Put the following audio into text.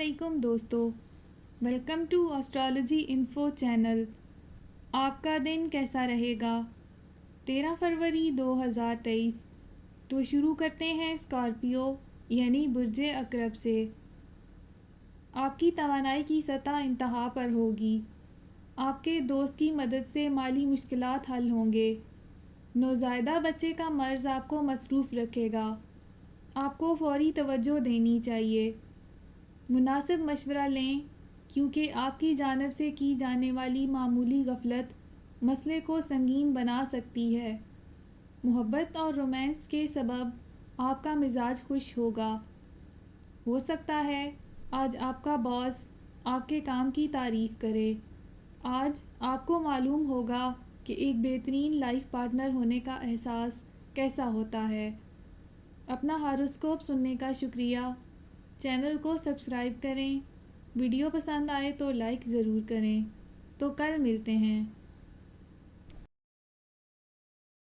علیکم دوستو، welcome to astrology info channel. آپ کا دن کیسا رہے گا؟ 13 فروری 2023۔ تو شروع کرتے ہیں اسکارپیو یعنی برج عقرب سے۔ آپ کی توانائی کی سطح انتہا پر ہوگی۔ آپ کے دوست کی مدد سے مالی مشکلات حل ہوں گے۔ نوزائیدہ بچے کا مرض آپ کو مصروف رکھے گا۔ آپ کو فوری توجہ دینی چاہیے۔ مناسب مشورہ لیں کیونکہ آپ کی جانب سے کی جانے والی معمولی غفلت مسئلے کو سنگین بنا سکتی ہے۔ محبت اور رومانس کے سبب آپ کا مزاج خوش ہوگا۔ ہو سکتا ہے آج آپ کا باس آپ کے کام کی تعریف کرے۔ آج آپ کو معلوم ہوگا کہ ایک بہترین لائف پارٹنر ہونے کا احساس کیسا ہوتا ہے۔ اپنا ہاروسکوپ سننے کا شکریہ۔ چینل کو سبسکرائب کریں۔ ویڈیو پسند آئے تو لائک ضرور کریں۔ تو کل ملتے ہیں۔